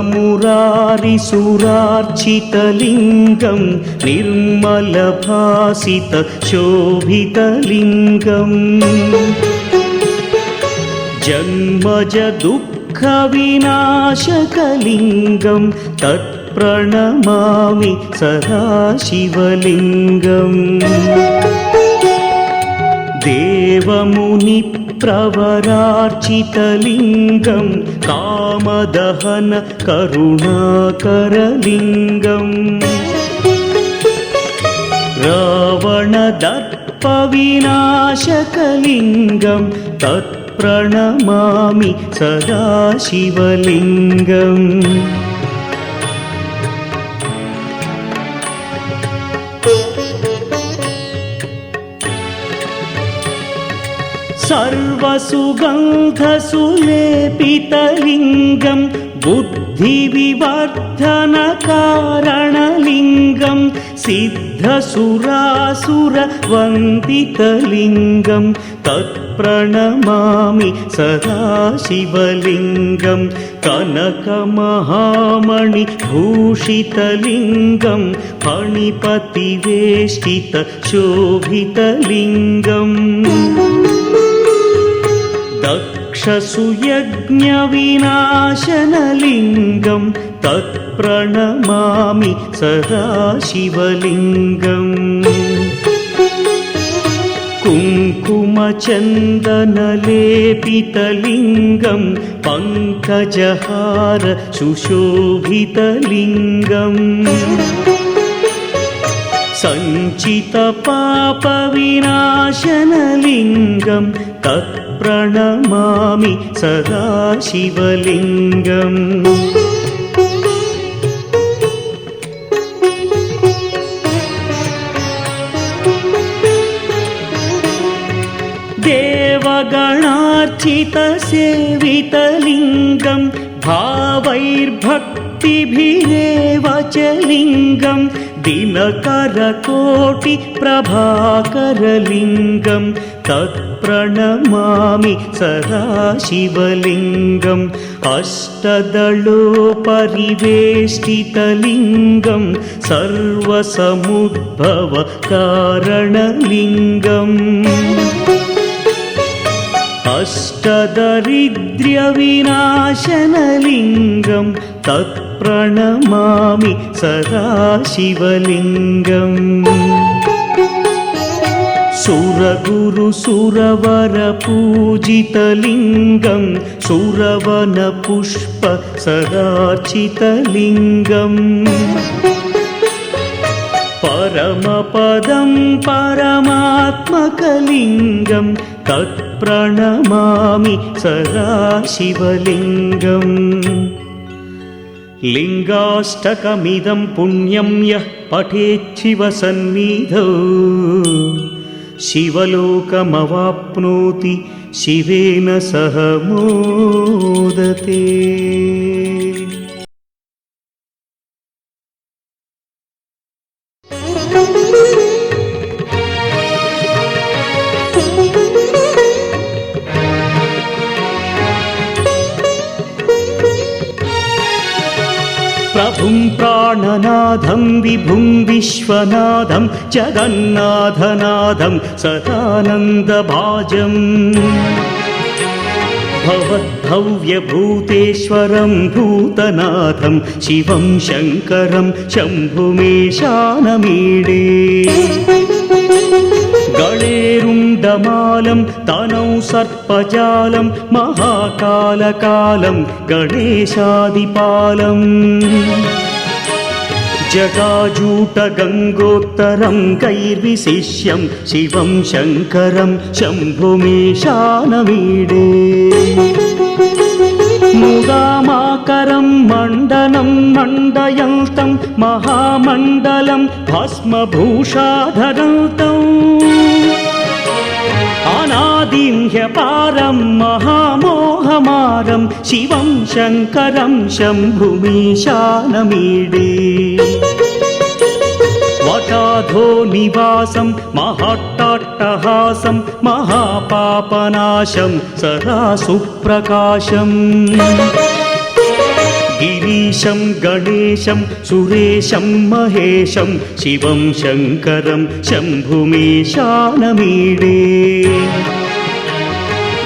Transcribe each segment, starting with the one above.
मुरारिसुरार्चितलिङ्गं निर्मलभासितशोभितलिङ्गम् जन्मज दुःखविनाशकलिङ्गं तत्प्रणमामि सदा शिवलिङ्गम् देवमुनिप्रवरार्चितलिङ्गं कामदहन करुणाकरलिङ्गम् रावणदर्पविनाशकलिङ्गं तत्प्रणमामि सदा शिवलिङ्गम् सर्वसुगन्धसुलेपितलिङ्गं बुद्धिविवर्धनकारणलिङ्गं सिद्धसुरासुरवन्दितलिङ्गं तत्प्रणमामि सदा शिवलिङ्गं कनकमहामणिभूषितलिङ्गं फणिपतिवेष्टितशोभितलिङ्गम् दक्षसुयज्ञविनाशनलिङ्गं तत्प्रणमामि सदा शिवलिङ्गम् कुङ्कुमचन्दनलेपितलिङ्गं पङ्कजहार सुशोभितलिङ्गम् सञ्चितपापविनाशनलिङ्गं तत्प्रणमामि सदा शिवलिङ्गम् देवगणार्चितसेवितलिङ्गं भावैर्भक्तिभिरेव च लिङ्गं दिनकरकोटिप्रभाकरलिङ्गं तत्प्रणमामि सदा शिवलिङ्गम् अष्टदलोपरिवेष्टितलिङ्गं सर्वसमुद्भवकारणलिङ्गम् अष्टदरिद्र्यविनाशनलिङ्गं तत्प्रणमामि सदा शिवलिङ्गम् सुरगुरुसुरवरपूजितलिङ्गं सुरवनपुष्प सदार्चितलिङ्गम् परमपदं परमात्मकलिङ्गं तत्प्रणमामि सदा शिवलिङ्गम् लिङ्गाष्टकमिदं पुण्यं यः पठेच्छिवसन्निधौ शिवलोकमवाप्नोति शिवेन सह मोदते। प्रभुं प्राणनाथं विभुं विश्वनाथं जगन्नाथनाथं सदानन्दभाजम् भवद्भव्यभूतेश्वरं भूतनाथं शिवं शङ्करं शम्भुमीशानमीडे गणेरुण्डमालं तनौ सर्पजालं महाकालकालं गणेशादिपालम् जटाजूटगङ्गोत्तरं कैर्विशिष्यं शिवं शङ्करं शम्भुमीशानमीडे मुदामाकरं मण्डनं मण्डयन्तं महामण्डलं भस्मभूषाधरन्तम् अनादिं ह्यपारं महामोहमारं शिवं शङ्करं शम्भुमीशानमीडे वटाधो निवासं महाट्टाट्टहासं महापापनाशं सदा सुप्रकाशम् गिरीशं గిరీశం గణేశం సురేశం మహేశం శివం శంకరం శంభుమీశానమీడే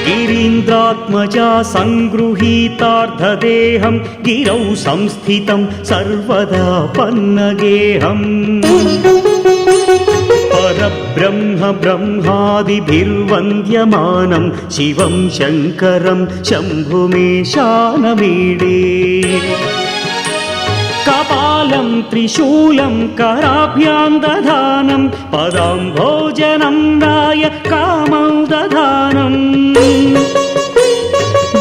గిరీంద్రాత్మజా సంగృహీతార్ధదేహం గిరౌ సంస్థితం సర్వదా పన్నగేహం పరబ్రహ్మ బ్రహ్మాదిభిర్వంద్యమానం శివం శంకరం శంభుమీశానమీడే కపాలం త్రిశూలం కరాభ్యాం దధానం పదాంభోజనం రాయ కామం దధానం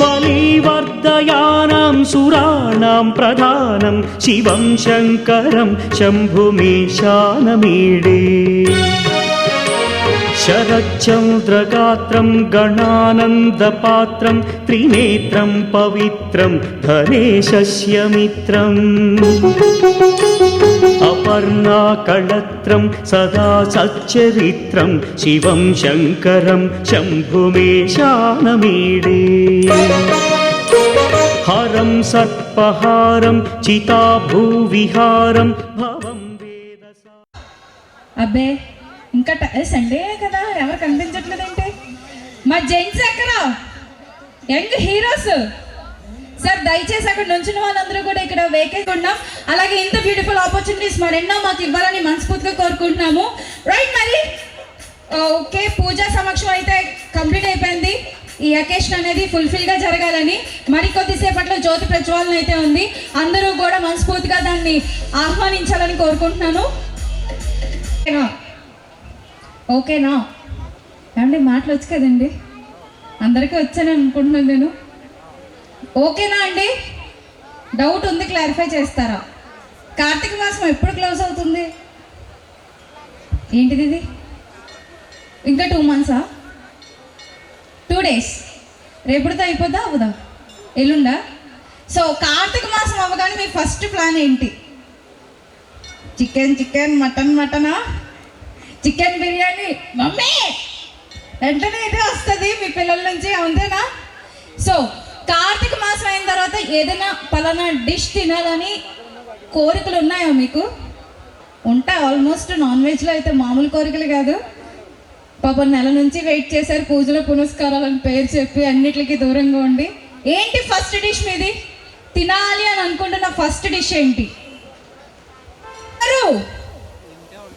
బలివర్ధయానాం సురాణాం ప్రధానం శివం శంకరం శంభుమీశానమీడే శరచ్చంద్రగాత్రం గణానందపాత్రం త్రినేత్రం పవిత్రం ధనేశస్య మిత్రం అపర్ణాకళత్రం సదా సచ్చరిత్రం శివం శంకరం శంభుమీశానమీడే హరం సర్పహారం చితాభూవిహారం భవం వేదసా. అబ్బే ఇంకా సండే కదా, ఎవరు కనిపించట్లేదేంటి? మా జెంట్స్ ఎక్కడ? యంగ్ హీరోస్ సార్ దయచేసి అక్కడ నుంచిన వాళ్ళందరూ కూడా ఇక్కడ వేకెంట్ ఉన్నాం. అలాగే ఇంత బ్యూటిఫుల్ ఆపర్చునిటీస్ మరెన్నో మాకు ఇవ్వాలని మనస్ఫూర్తిగా కోరుకుంటున్నాము. రైట్, మరి ఓకే, పూజా సమక్షం అయితే కంప్లీట్ అయిపోయింది. ఈ అకేషన్ అనేది ఫుల్ఫిల్గా జరగాలని మరికొద్దిసేపట్లో జ్యోతి ప్రజ్వాలన అయితే ఉంది. అందరూ కూడా మనస్ఫూర్తిగా దాన్ని ఆహ్వానించాలని కోరుకుంటున్నాను. ఓకేనా? ఏమండి మాటలు వచ్చు కదండి, అందరికీ వచ్చాను అనుకుంటున్నాను నేను. ఓకేనా అండి? డౌట్ ఉంది, క్లారిఫై చేస్తారా? కార్తీక మాసం ఎప్పుడు క్లోజ్ అవుతుంది? ఏంటిది ఇది? ఇంకా 2 months? 2 days. రేపుడితో అయిపోద్దా అవుదా? ఎల్లుండా? సో కార్తీక మాసం అవ్వగానే మీ ఫస్ట్ ప్లాన్ ఏంటి? చికెన్ మటనా? చికెన్ బిర్యానీ మమ్మీ వెంటనే ఇదే వస్తుంది మీ పిల్లల నుంచి, అంతేనా? సో కార్తీక మాసం అయిన తర్వాత ఏదైనా పలానా డిష్ తినాలని కోరికలు ఉన్నాయా మీకు? ఉంటాయి. ఆల్మోస్ట్ నాన్ వెజ్లో అయితే మామూలు కోరికలు కాదు. పాపం నెల నుంచి వెయిట్ చేశారు, పూజలు పునస్కారాలని పేరు చెప్పి అన్నిటికీ దూరంగా ఉండి. ఏంటి ఫస్ట్ డిష్ మీది? తినాలి అని అనుకుంటున్న ఫస్ట్ డిష్ ఏంటి?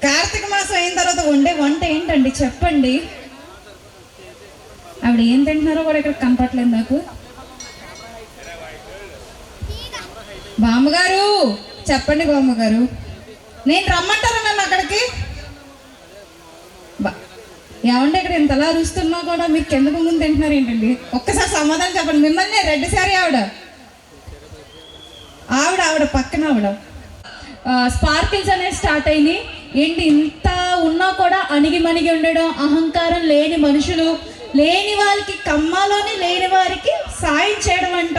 కార్తీక మాసం అయిన తర్వాత వండే వంట ఏంటండి చెప్పండి. ఆవిడ ఏం తింటున్నారో కూడా ఇక్కడ కనపట్లేదు నాకు. బామ్మగారు చెప్పండి, బామ్మగారు. నేను రమ్మంటారా నన్ను అక్కడికి? ఏమంటే ఇక్కడ ఇంతలా అరుస్తున్నా కూడా మీరు కిందకు ముందు తింటున్నారు ఏంటండి? ఒక్కసారి సమాధానం చెప్పండి. మిమ్మల్ని రెడ్ సారీ ఆవిడ పక్కన ఆవిడ స్పార్కిల్స్ అనేది స్టార్ట్ అయినాయి. ఏంటి ఇంత ఉన్నా కూడా అణిగి మణిగి ఉండడం, అహంకారం లేని మనుషులు, లేని వాళ్ళకి కమ్మాలోని లేని వారికి సాయం చేయడం అంట.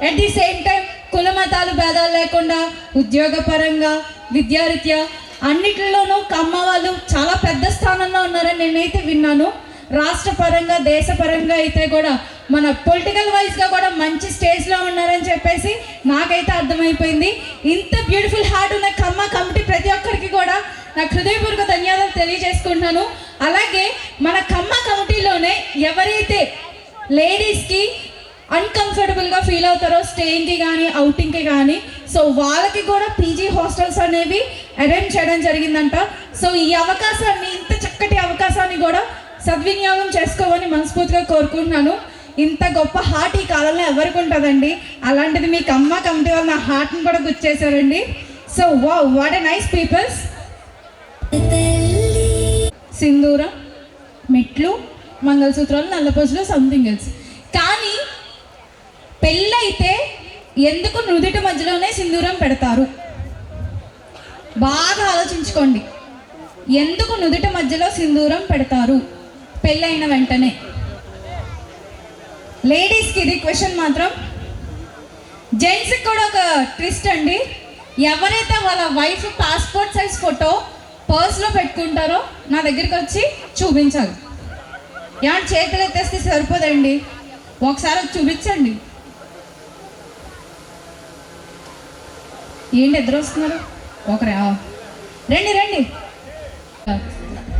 అట్ ది సేమ్ టైం కుల మతాలు భేదాలు లేకుండా ఉద్యోగపరంగా విద్యారీత్యా అన్నిటిలోనూ కమ్మ వాళ్ళు చాలా పెద్ద స్థానంలో ఉన్నారని నేనైతే విన్నాను. రాష్ట్ర పరంగా దేశపరంగా అయితే కూడా మన పొలిటికల్ వైజ్గా కూడా మంచి స్టేజ్లో ఉన్నారని చెప్పేసి నాకైతే అర్థమైపోయింది. ఇంత బ్యూటిఫుల్ హార్ట్ ఉన్న కమ్మ కమిటీ ప్రతి ఒక్కరికి కూడా నాకు హృదయపూర్వక ధన్యవాదాలు తెలియజేసుకుంటున్నాను. అలాగే మన కమ్మ కమిటీలోనే ఎవరైతే లేడీస్కి అన్కంఫర్టబుల్గా ఫీల్ అవుతారో స్టేయింగ్కి కానీ అవుటింగ్కి కానీ, సో వాళ్ళకి కూడా పీజీ హాస్టల్స్ అనేవి అరేంజ్ చేయడం జరిగిందంట. సో ఈ అవకాశాన్ని, ఇంత చక్కటి అవకాశాన్ని కూడా సద్వినియోగం చేసుకోవాలని మనస్ఫూర్తిగా కోరుకుంటున్నాను. ఇంత గొప్ప హార్ట్ ఈ కాలంలో ఎవరికి ఉంటుందండి? అలాంటిది మీకు అమ్మ కమిటీ వాళ్ళు నా హార్ట్ని కూడా గుర్చేశారండి. So what a nice peoples. సింధూరం, మెట్లు, మంగళసూత్రాలు, నల్లపూసలు, సంథింగ్ ఎల్స్. కానీ పెళ్ళైతే ఎందుకు నుదుటి మధ్యలోనే సింధూరం పెడతారు? బాగా ఆలోచించుకోండి. ఎందుకు నుదుటి మధ్యలో సింధూరం పెడతారు పెళ్ళైన వెంటనే? లేడీస్కి ఇది క్వశ్చన్ మాత్రం. జెంట్స్కి కూడా ఒక ట్విస్ట్ అండి. ఎవరైతే వాళ్ళ వైఫ్ పాస్పోర్ట్ సైజ్ ఫోటో పర్స్లో పెట్టుకుంటారో నా దగ్గరికి వచ్చి చూపించాలి. ఏమంటే చేతులు ఎత్తేస్తే సరిపోదండి, ఒకసారి చూపించండి. ఏంటి ఇద్దరు వస్తున్నారు? ఒకరే రండి రండి.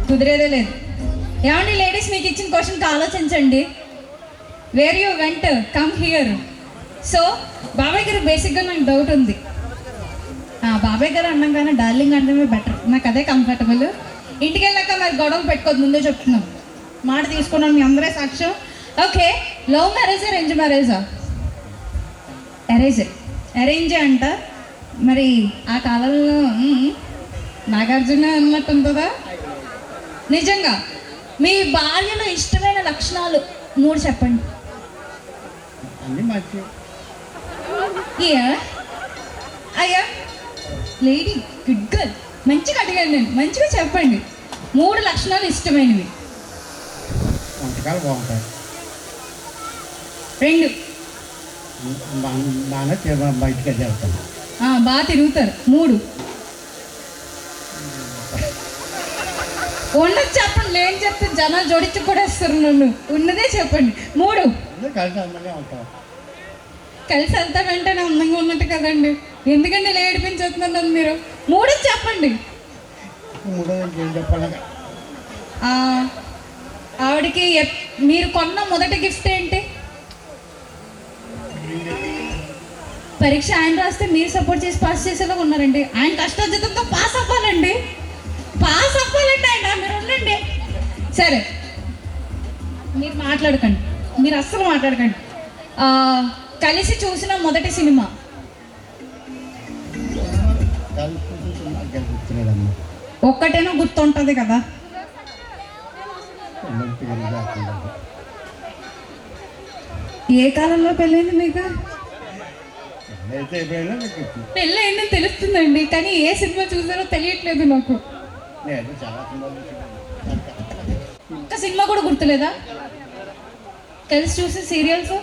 కుదిరేదే లేదు. ఏమండి లేడీస్, మీకు ఇచ్చిన క్వశ్చన్కి ఆలోచించండి. Where you went come here. So బాబాయ్ గారు బేసిక్గా నాకు డౌట్ ఉంది. బాబాయ్ గారు అన్నాం కానీ డార్లింగ్ అంటే బెటర్, నాకు అదే కంఫర్టబుల్. ఇంటికి వెళ్ళాక మరి గొడవలు పెట్టుకోవద్దు, ముందే చెప్తున్నాం, మాట తీసుకున్నాం, మీ అందరే సాక్ష్యం. ఓకే, లవ్ మ్యారేజా అరేంజ్ మ్యారేజా? అరేంజే అంట. మరి ఆ కాలంలో నాగార్జున అన్నట్టు ఉంటుందా? నిజంగా మీ భార్యలో ఇష్టమైన లక్షణాలు 3 చెప్పండి. అయ్యా లేడీ గుడ్ గర్ల్, మంచిగా అడిగాను నేను, మంచిగా చెప్పండి. 3 లక్షణాలు ఇష్టమైనవి. 2 బయటకి వెళ్తాను, బాగా తిరుగుతారు. 3 ఉన్నది చెప్పండి, లేని చెప్తే జనాలు జోడించి కూడా వేస్తారు నన్ను. ఉన్నదే చెప్పండి. 3 కలిసి అందంగా ఉంటాం. కలిసి వెళ్తామంటే నా అందంగా ఉన్నట్టు కదండి, ఎందుకంటే ఇలా ఏడిపించేస్తున్నారు మీరు. 3 చెప్పండి. 3 ఏం చెప్పాలి? ఆవిడకి మీరు కొన్న మొదటి గిఫ్ట్ ఏంటి? పరీక్ష ఆయన రాస్తే మీరు సపోర్ట్ చేసి పాస్ చేసేలా ఉన్నారండి. ఆయన కష్టార్జితంతో పాస్ అవ్వాలండి, పాస్ అవ్వాలండి ఆయన. మీరు ఉండండి. సరే, మీరు మాట్లాడకండి, మీరు అస్సలు మాట్లాడకండి. కలిసి చూసిన మొదటి సినిమా? ఒక్కటేనో గుర్తుంటుంది కదా? ఏ కాలంలో పెళ్ళైంది మీకు? పెళ్ళి అయిందని తెలుస్తుందండి, కానీ ఏ సినిమా చూసారో తెలియట్లేదు నాకు. ఒక్క సినిమా కూడా గుర్తులేదా? కలిసి చూసే సీరియల్స్?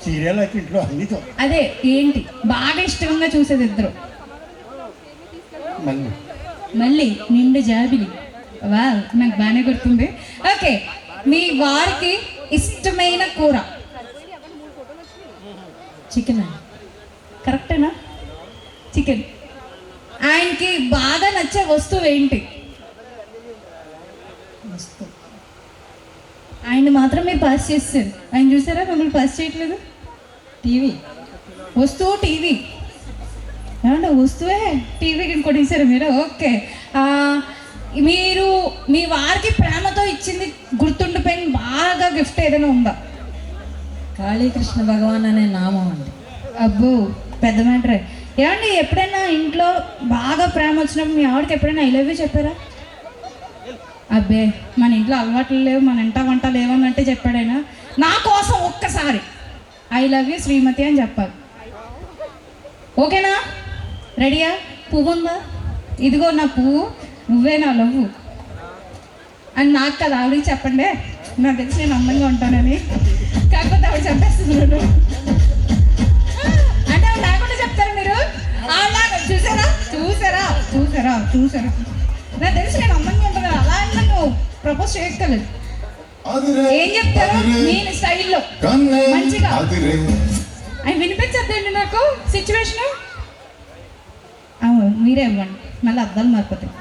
సీరియల్ అయితే ఇంట్లో అన్ని అదే ఏంటి బాగా ఇష్టంగా చూసేది ఇద్దరు? మళ్ళీ నిండు జాబిలి. వా, నాకు బాగానే గుర్తుంది. ఓకే, మీ వారికి ఇష్టమైన కూర? చికెన్. కరెక్టేనా? చికెన్. ఆయనకి బాగా నచ్చే వస్తువు ఏంటి? ఆయన మాత్రం మీరు పాస్ చేస్తారు, ఆయన చూసారా మిమ్మల్ని పాస్ చేయట్లేదు? టీవీ. వస్తువు టీవీ. ఏమంటే వస్తువే టీవీ కొట్టేశారు మీరు. ఓకే, మీరు మీ వారికి ప్రేమతో ఇచ్చింది గుర్తుండిపోయిన బాగా గిఫ్ట్ ఏదైనా ఉందా? కాళీకృష్ణ భగవాన్ అనే నామం అండి. అబ్బో, పెద్ద మ్యాటరే. ఏమండి ఎప్పుడైనా ఇంట్లో బాగా ప్రేమ వచ్చినప్పుడు మీ ఆవిడకి ఎప్పుడైనా ఐ లవ్ యూ చెప్పారా? అబ్బే, మన ఇంట్లో అలవాట్లు లేవు, మన ఇంట వంట లేవని అంటే చెప్పాడైనా. నా కోసం ఒక్కసారి ఐ లవ్ యూ శ్రీమతి అని చెప్పాలి. ఓకేనా? రెడీయా? పువ్వు ఉందా? ఇదిగో నా పువ్వు, నువ్వే నా లవ్వు అని నాకు కదా ఆవిడకి చెప్పండి. నాకు తెలిసి నేను అందంగా ఉంటానని. కాకపోతే ఆవిడ చెప్పేస్తున్నాడు అంటే ఆవిడ లేకుండా చెప్తారా మీరు? ఆవిడ చూసారా చూసారా చూసారా చూసారా నాకు తెలిసి నేను అందంగా ఉంటాను. అలా అని నన్ను ప్రపోజ్ చేయక్కర్లేదు. ఏం చెప్తారు నేను స్టైల్లో మంచిగా? అవి వినిపించద్దండి నాకు సిచ్యువేషన్. మీరే ఇవ్వండి, మళ్ళీ అద్దాలు మారిపోతాయి.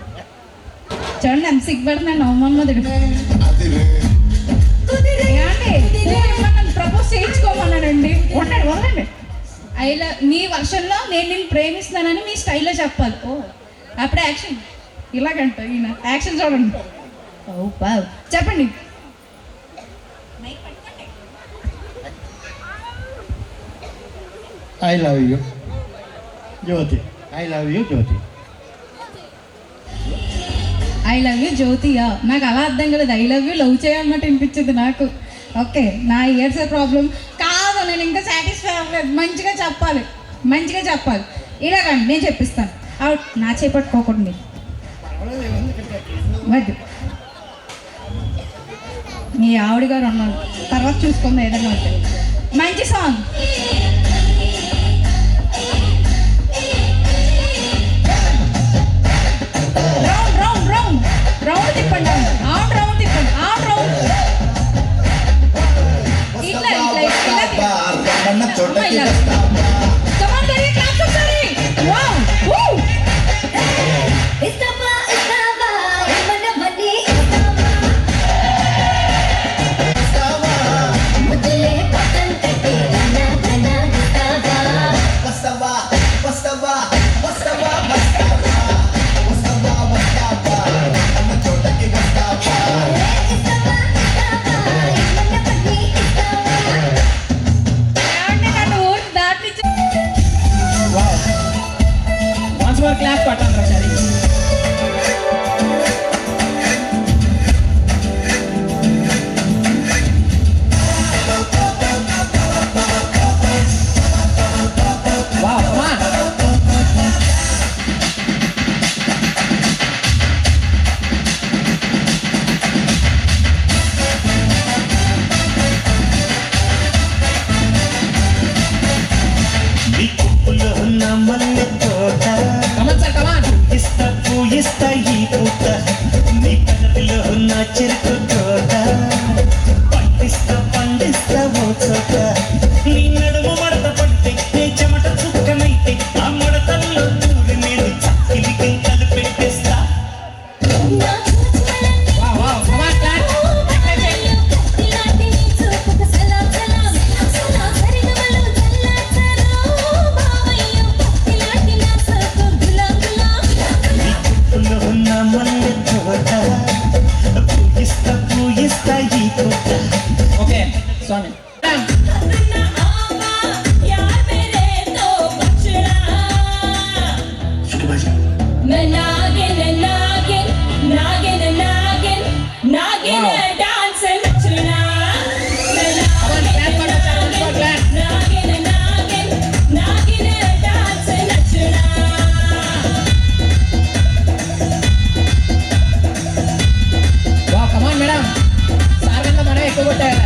చూడండి ఎంత సిగ్గుపడుతున్నాను, అవమానమదుడు. నన్ను ప్రపోజ్ చేయించుకోమన్నానండి. ఉండండి వదలండి. మీ వర్షంలో నేను నిన్ను ప్రేమిస్తున్నానని మీ స్టైల్లో చెప్పాలి. అప్పుడే యాక్షన్. ఇలాగంట ఈయన యాక్షన్ చూడండి. ఓ బావ్, చెప్పండి. I love you Jyoti. I love you Jyoti. I love you జ్యోతియా? నాకు అలా అర్థం కలేదు. ఐ లవ్ యూ లవ్ చేయాలన్నట్టు వినిపించింది నాకు. ఓకే, నా ఇయర్స్ ప్రాబ్లం కాదు, నేను ఇంకా సాటిస్ఫై అవ్వలేదు. మంచిగా చెప్పాలి, మంచిగా చెప్పాలి. ఇలాగండి నేను చెప్పిస్తాను. నా చేపట్టుకోకండి వద్దు. మీ ఆవిడ గారు ఉన్నారు, తర్వాత చూసుకుందాం ఏదైనా ఉంటే. మంచి song. Round round round round తిప్పండి. రౌండ్ రౌండ్ తిప్పండి. రౌండ్ ఇట్లా ఇట్లా ఇట్లా. Come on, Gary, clap for Gary. Wow. పండిస్తా ఈ పూట నీ కదవిలో నా చెరుకు తోట పండిస్తా ఓ చోట నీ నడుము మడత పడితే నీ చెమట చుక్కనైతే ఆ మడతల్లో దూరి నేను చక్కిలి గింతలు పెట్టేస్తా పూయిస్తా ఈ పూట. Okay Swami come on madam sir కన్నా మనం ఎక్కువ కొట్టారు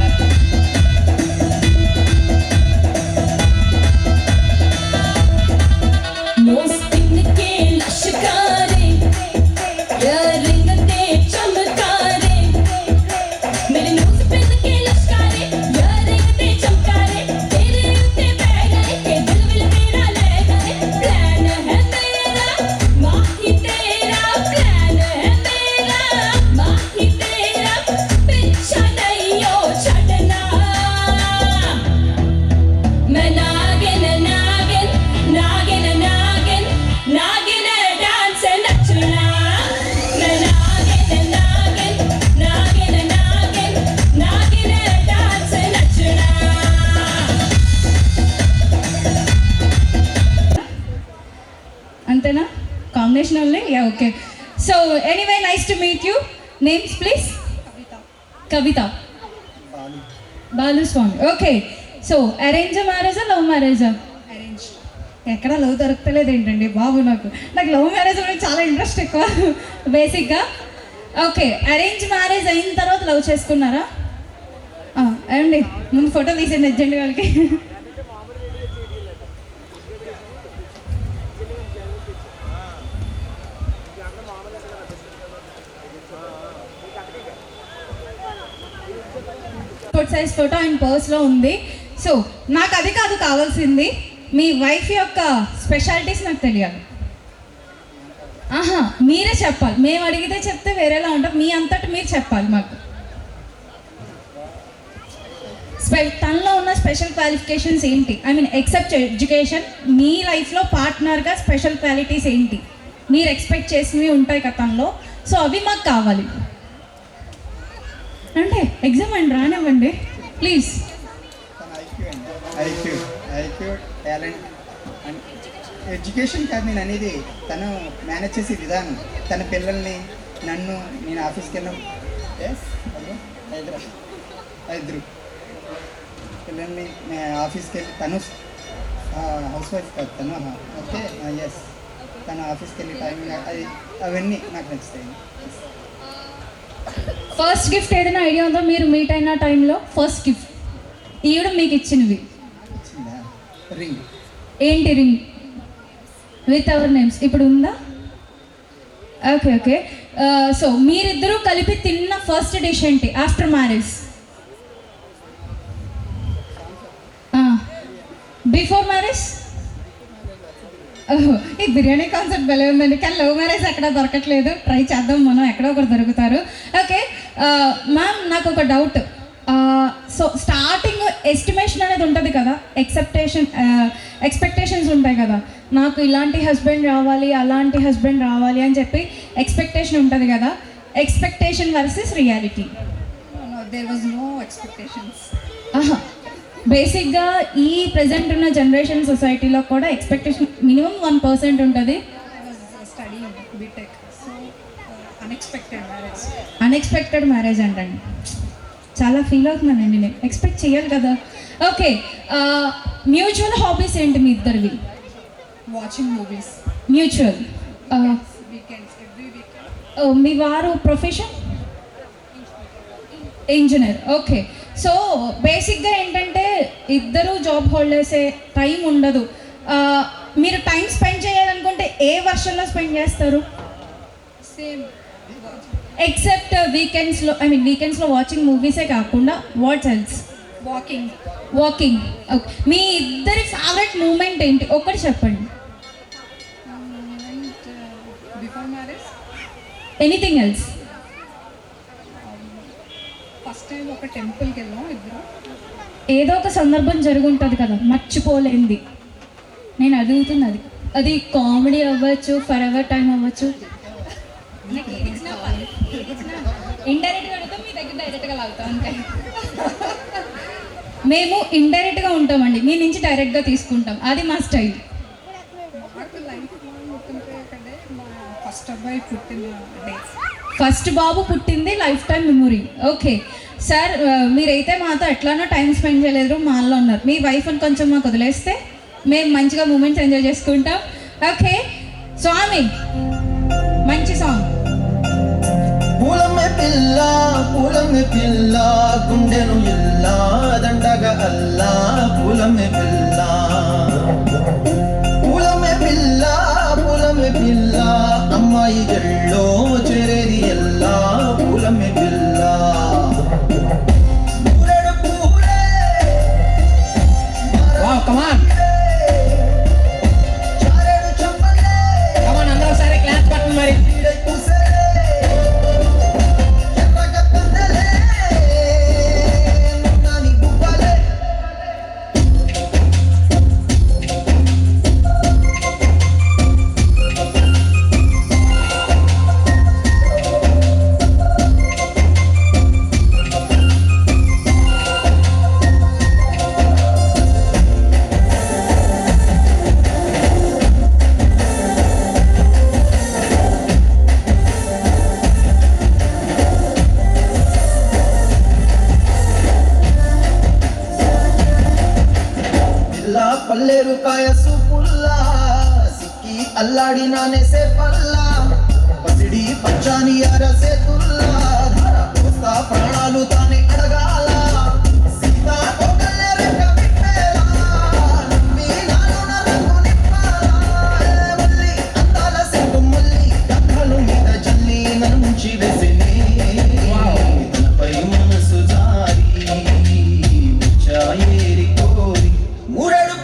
అంతేనా combination only yeah okay so anyway nice to meet you names please Kavitha Balu Swami okay so arrange మ్యారేజా లవ్ మ్యారేజా అరేంజ్ ఎక్కడ లవ్ దొరకలేదు ఏంటండి బాబు నాకు లవ్ మ్యారేజ్ అనేది చాలా ఇంట్రెస్ట్ ఎక్కువ బేసిక్గా ఓకే అరేంజ్ మ్యారేజ్ అయిన తర్వాత లవ్ చేసుకున్నారా ఏమండి ముందు ఫోటో తీసేయండి అర్జెంట్ వాళ్ళకి సైజ్ ఫోటో ఆయన పర్స్లో ఉంది సో నాకు అది కాదు కావాల్సింది మీ వైఫ్ యొక్క స్పెషాలిటీస్ నాకు తెలియాలి మీరే చెప్పాలి మేము అడిగితే చెప్తే వేరేలా ఉంటాం మీ అంతటి మీరు చెప్పాలి మాకు తనలో ఉన్న స్పెషల్ క్వాలిఫికేషన్స్ ఏంటి ఐ మీన్ ఎక్సెప్ట్ ఎడ్యుకేషన్ మీ లైఫ్లో పార్ట్నర్గా స్పెషల్ క్వాలిటీస్ ఏంటి మీరు ఎక్స్పెక్ట్ చేసినవి ఉంటాయి కదా తనలో సో అవి మాకు కావాలి అంటే ఎగ్జామ్ అండి రానివ్వండి please IQ talent and education కాదు నేను అనేది తను మేనేజ్ చేసే విధానం తన పిల్లల్ని నన్ను నేను ఆఫీస్కి వెళ్ళాం ఇద్దరు పిల్లల్ని ఆఫీస్కి వెళ్ళి తను హౌస్ వైఫ్ కాదు తను ఓకే ఎస్ తను ఆఫీస్కి వెళ్ళి టైమింగ్ అది అవన్నీ నాకు నచ్చుతాయి ఫస్ట్ గిఫ్ట్ ఏదైనా ఐడియా ఉందో మీరు మీట్ అయిన టైంలో ఫస్ట్ గిఫ్ట్ ఈవిడ మీకు ఇచ్చినవి రింగ్ ఏంటి రింగ్ విత్ అవర్ నేమ్స్ ఇప్పుడు ఉందా ఓకే ఓకే సో మీరిద్దరూ కలిపి తిన్న ఫస్ట్ డిష్ ఏంటి ఆఫ్టర్ మ్యారేజ్ బిఫోర్ మ్యారేజ్ ఈ బిర్యానీ కాన్సెప్ట్ భలే ఉందండి కానీ లవ్ మ్యారేజ్ ఎక్కడ దొరకట్లేదు ట్రై చేద్దాం మనం ఎక్కడో ఒకరు దొరుకుతారు ఓకే మ్యామ్ నాకు ఒక డౌట్ సో స్టార్టింగ్ ఎస్టిమేషన్ అనేది ఉంటుంది కదా ఎక్స్పెక్టేషన్స్ ఉంటాయి కదా నాకు ఇలాంటి హస్బెండ్ రావాలి అలాంటి హస్బెండ్ రావాలి అని చెప్పి ఎక్స్పెక్టేషన్ ఉంటుంది కదా expectation versus reality there was no expectations బేసిక్గా ఈ ప్రజెంట్ ఉన్న జనరేషన్ సొసైటీలో కూడా ఎక్స్పెక్టేషన్ మినిమం 1% ఉంటుంది study B Tech so unexpected marriage అంటండి చాలా ఫీల్ అవుతున్నానండి నేను ఎక్స్పెక్ట్ చేయాలి కదా ఓకే మ్యూచువల్ హాబీస్ ఏంటి మీ ఇద్దరివి watching movies mutual weekends every weekend మీ వారు ప్రొఫెషన్ ఇంజనీర్ ఓకే సో బేసిక్గా ఏంటంటే ఇద్దరు జాబ్ హోల్డర్సే టైం ఉండదు మీరు టైం స్పెండ్ చేయాలనుకుంటే ఏ వర్షన్లో స్పెండ్ చేస్తారు సేమ్ ఎక్సెప్ట్ వీకెండ్స్లో వీకెండ్స్లో వాచింగ్ మూవీసే కాకుండా వాట్ ఎల్స్? వాకింగ్. ఓకే, మీ ఇద్దరి ఫేవరెట్ మూమెంట్ ఏంటి ఒక్కటి చెప్పండి. Before marriage anything else? First time ఒక టెంపుల్కి వెళ్ళాం ఇద్దరు. ఏదో ఒక సందర్భం జరుగుంటుంది కదా మర్చిపోలేంది, నేను అడుగుతుంది అది. అది కామెడీ అవ్వచ్చు, ఫర్ ఎవర్ టైం అవ్వచ్చు. ఇండైరెక్ట్గా అడుగుతాం, మీ దగ్గర డైరెక్ట్గా లాగుతాం అంతే. మేము ఇండైరెక్ట్గా ఉంటామండి, మీ నుంచి డైరెక్ట్గా తీసుకుంటాం, అది మా స్టైల్. మాకు లైఫ్ గుర్తుంటే కదే మా ఫస్ట్ అబ్బాయి పుట్టిన డే. ఫస్ట్ బాబు పుట్టింది life time memory. Okay sir, మీరైతే మాతో ఎట్లానో టైం స్పెండ్ చేయలేదు, మాల్లో ఉన్నారు. మీ వైఫ్ని కొంచెం మాకు వదిలేస్తే మేము మంచిగా మూమెంట్స్ ఎంజాయ్ చేసుకుంటాం. ఓకే స్వామి, మంచి సాంగ్. పూలమ్మె పిల్ల గుండెను ఇల్లా దండగా అల్లా పూలమ్మె పిల్ల అమ్మాయి జల్లో చేరేది ఎల్లా పూలమ్మె పిల్ల కమాన్ కమాన్ అందరూ ఒకసారి క్లాస్ పట్టండి మరి. పల్లేరు కాయసు పుల్లా సిక్కి అల్లాడినానే సే పల్లా పసిడి పచ్చాని అరసే తుల్లా ధర పోస్తా ప్రాణాలు తానే అడగాల సీతా కోకల్లే రెక్క విప్పేలా నమ్మి నాలో నరకు నిప్పాలా మల్లి అందాల సెంటు మల్లి కథలు మీద జల్లి నన్ను ముంచి వేసిని తనపై మనసు జారి ముచ్చాయేరి కోరి మూడేడు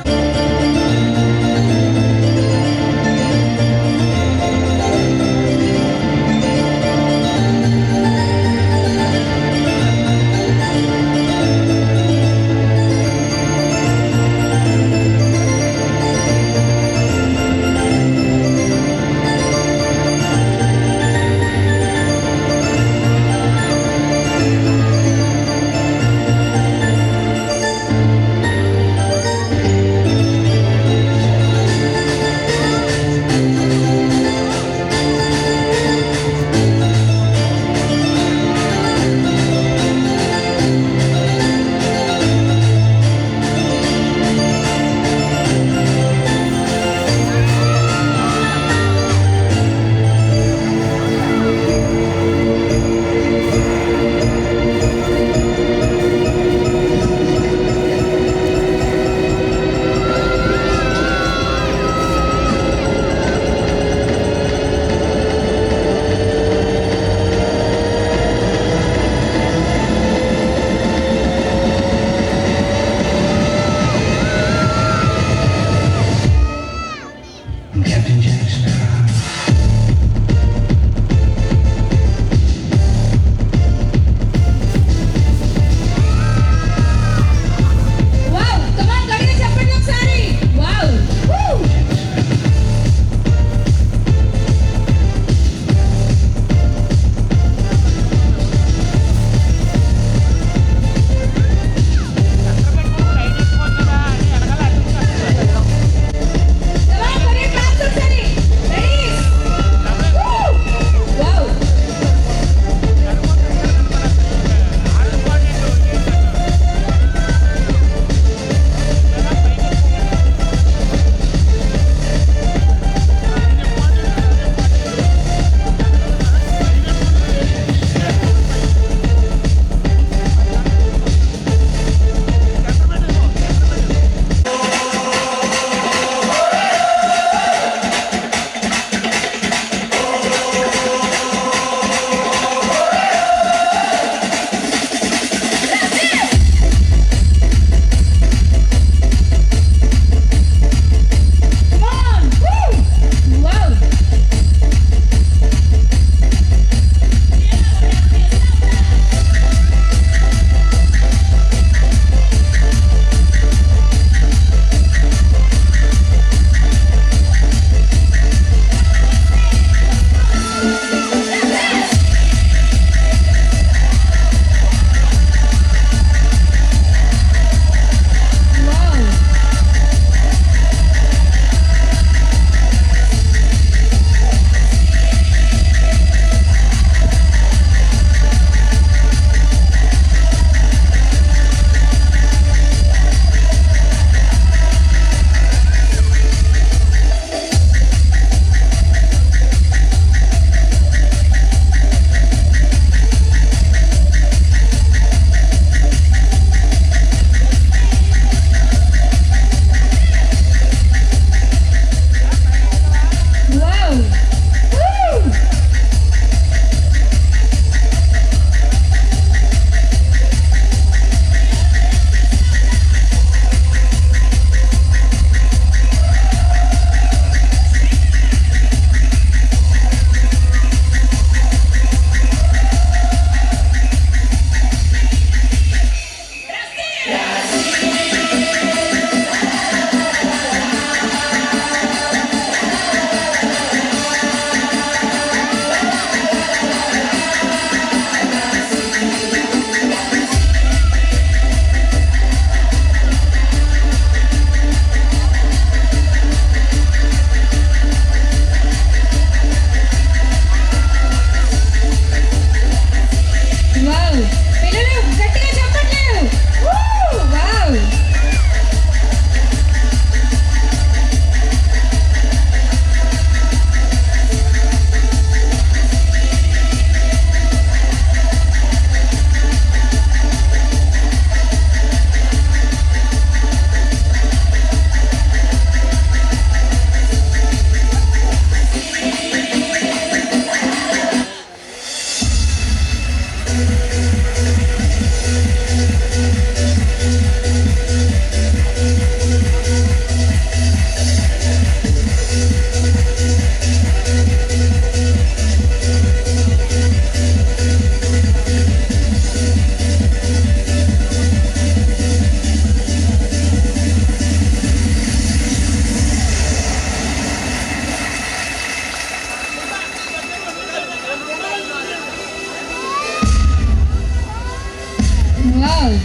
wow.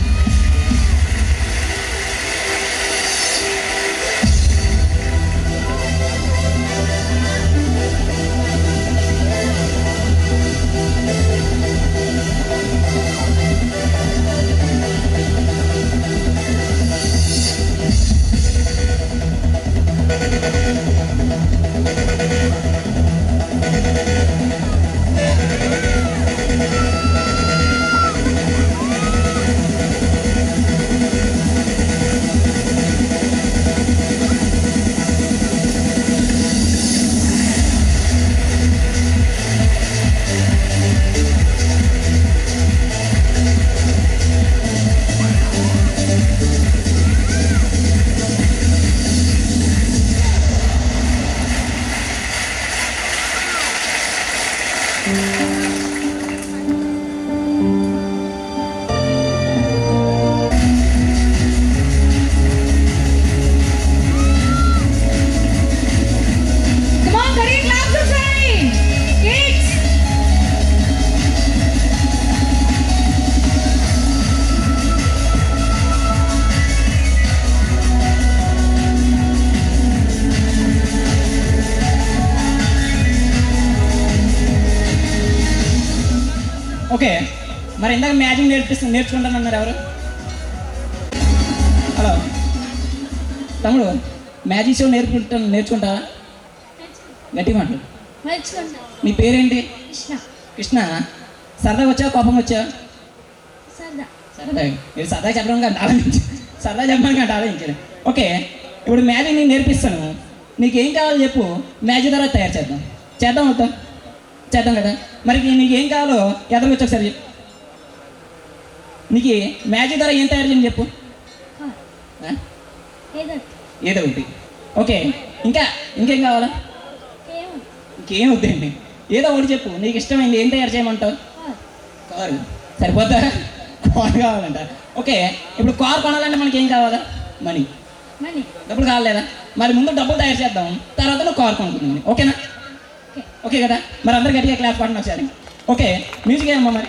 Come on, career claps are flying. Kids. Okay, మరి ఇందాక మ్యాజిక్ నేర్చుకుంటానన్నారు ఎవరు? హలో తమ్ముడు, మ్యాజిక్ షో నేర్చుకుంటా గట్టి మాటలు. నీ పేరేంటి? కృష్ణ. సరదాగా వచ్చావా కోపం వచ్చావా? సరదా. మీరు సరదా చెప్పడం కంటే ఆలోచించు, సరదా చెప్పడం కంటే ఆలోచించాను. ఓకే, ఇప్పుడు మ్యాజిక్ నేను నేర్పిస్తాను. నీకు ఏం కావాలో చెప్పు, మ్యాజిక్ ద్వారా తయారు చేద్దాం అవుతాం చేద్దాం కదా. మరి నీకు ఏం కావాలో ఎదరికి ఒకసారి చెప్పు. నీకు మ్యాజిక్ ద్వారా ఏం తయారు చేయని చెప్పు. ఏదో ఒకటి. ఓకే, ఇంకేం కావాలా? ఇంకేం వద్దండి, ఏదో ఒకటి చెప్పు. నీకు ఇష్టమైంది ఏం తయారు చేయమంటావు? కారు. సరిపోతా? కారు కావాలంట. ఓకే, ఇప్పుడు కారు కొనాలంటే మనకి ఏం కావాలా? మనీ. డబ్బులు కావాలేదా? మరి ముందు డబ్బులు తయారు చేద్దాం, తర్వాత నువ్వు కారు కొనుక్కుందాం. ఓకేనా? ఓకే కదా. మరి అందరు గట్టిగా క్లాస్ పాడిన ఒకసారి. ఓకే, మ్యూజిక్ ఏమమ్మా మరి?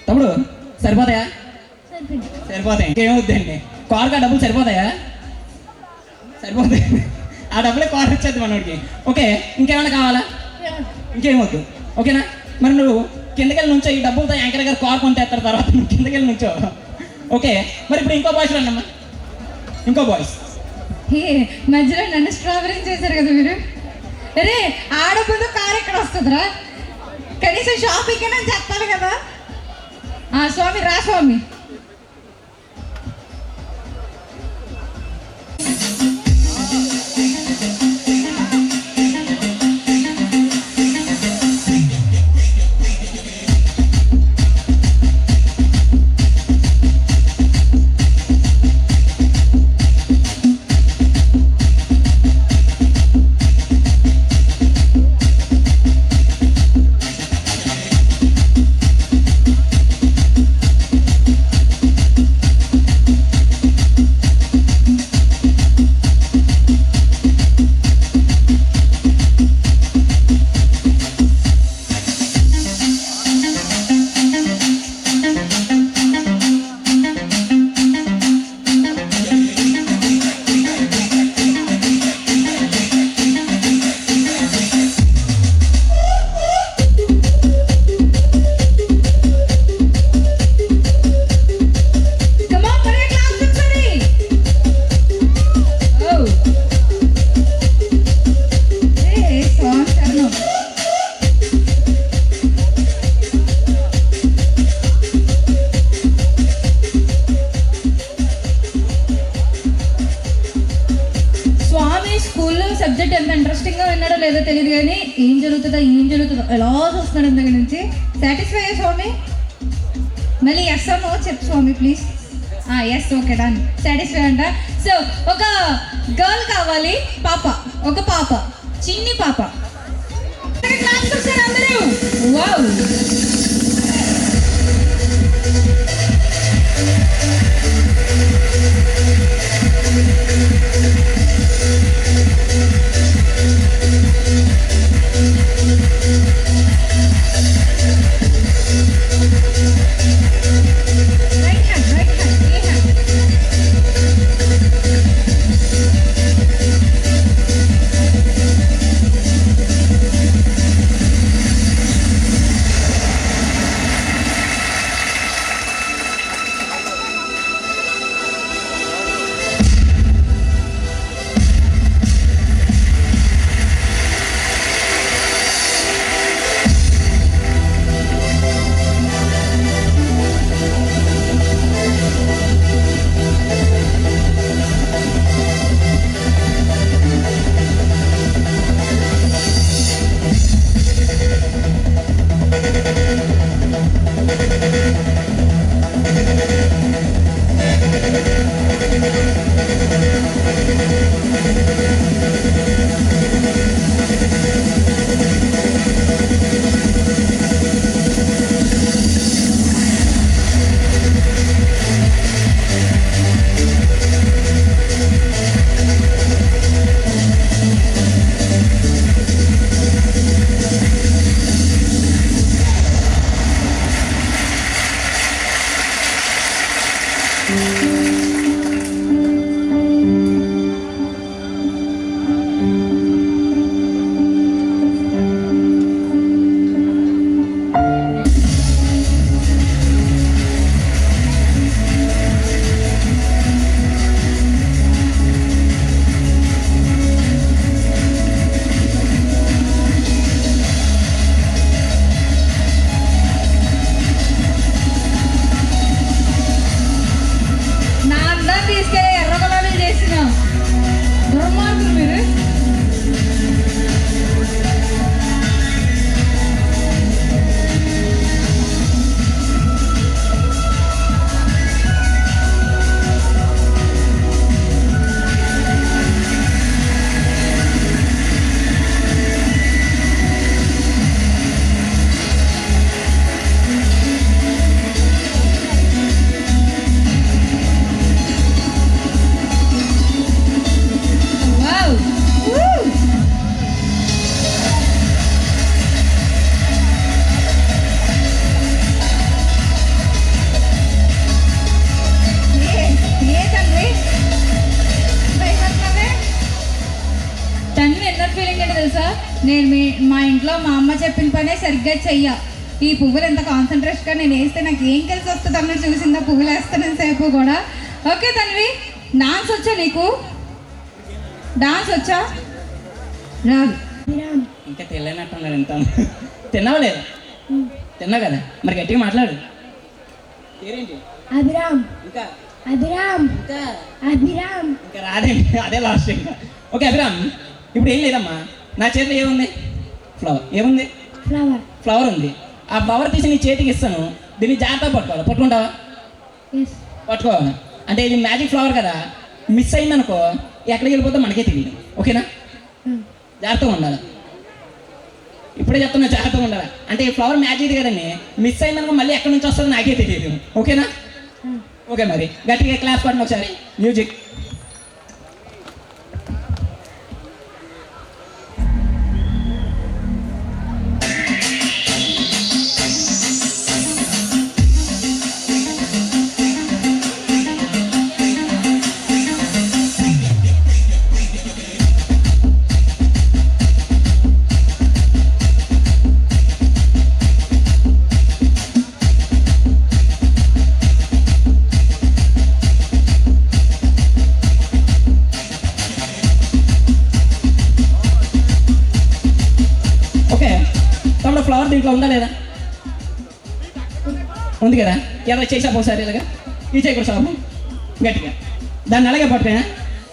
తమ్ముడు సరిపోతాయా? సరిపోతాయి. ఇంకేమవుద్దండి, కారుగా డబ్బులు సరిపోతాయా? సరిపోతాయి. ఆ డబ్బులే కారు ఇచ్చేది మనోడికి. ఓకే, ఇంకేమైనా కావాలా? ఇంకేమవుద్దు. ఓకేనా? మరి నువ్వు కిందకెళ్ళి నుంచో, ఈ డబ్బులతో యాంకర్ గారు కారు కొని తెస్తారు, తర్వాత నువ్వు కిందకెళ్ళి నుంచో. ఓకే, మరి ఇప్పుడు ఇంకో బాయ్స్ రండమ్మా. ఇంకో బాయ్స్. మధ్యలో నన్ను స్ట్రాబెరీ చేశారు కదా మీరు. అరే, ఆడబుద్దు కారు ఎక్కడ వస్తుందిరా? కనీసం షాపింగ్ అని చెప్పాలి కదా. స్వామి రా స్వామి. స్కూల్లో సబ్జెక్ట్ ఎంత ఇంట్రెస్టింగ్గా విన్నాడో లేదో తెలియదు, కానీ ఏం జరుగుతుందో ఎలా చూస్తున్నాడు దగ్గర నుంచి. సాటిస్ఫై అయ్యా స్వామి? మళ్ళీ ఎస్ నో చెప్పు స్వామి please. Yes, okay, done, satisfy అంట. సో ఒక గర్ల్ కావాలి, ఒక పాప, చిన్ని పాప. క్లాప్స్ వస్తారు అందరూ. వావ్, రైట్ హ్యాండ్, ఏ హ్యాండ్. నేను మా ఇంట్లో మా అమ్మ చెప్పిన పనే సరిగ్గా చెయ్య. ఈ పువ్వులు ఎంత కాన్సన్ట్రేషన్గా నేను వేస్తే నాకు ఏం కలిసి వస్తుంది అన్నట్టు చూసిందా పువ్వులు వేస్తానని సేపు కూడా. ఓకే తన్వి, డాన్స్ వచ్చా నీకు? డాన్స్ వచ్చా? రాదు. ఇంకా తెలియనట్టున్నారు ఎంత. తిన్నావా లేదా? తిన్నావు కదా, మరి గట్టిగా మాట్లాడు. పేరేంటి? అభిరామ్. ఇంకా అభిరామ్. ఇంకా అభిరామ్. ఇంకా రాదేంటి, అదే లాస్ట్ ఇంకా. ఓకే అభిరామ్, ఇప్పుడు ఏం లేదమ్మా, నా చేతిలో ఏముంది? ఫ్లవర్. ఏముంది? ఫ్లవర్. ఫ్లవర్ ఉంది. ఆ ఫ్లవర్ తీసి నీ చేతికి ఇస్తాను, దీన్ని జాగ్రత్తగా పట్టుకోవాలి. పట్టుకుంటావా? పట్టుకోవాలి. అంటే ఇది మ్యాజిక్ ఫ్లవర్ కదా, మిస్ అయిందనుకో ఎక్కడికి వెళ్ళిపోతే మనకే తెలియదు. ఓకేనా? జాగ్రత్తగా ఉండాలి. ఇప్పుడే చెప్తున్నా, జాగ్రత్తగా ఉండాలి. అంటే ఈ ఫ్లవర్ మ్యాజిక్ కదండి, మిస్ అయిందనుకో మళ్ళీ ఎక్కడి నుంచి వస్తుందో నాకే తెలియదు. ఓకేనా? ఓకే, మరి గట్టిగా క్లాస్ పడిన ఒకసారి మ్యూజిక్. ఫ్లవర్ దీంట్లో ఉందా లేదా? ఉంది కదా. ఎలా చేసాపు ఒకసారి ఇలాగా ఈ చేయకూడదు సాబు గట్టిగా దాన్ని అలాగే పట్టుకున్నా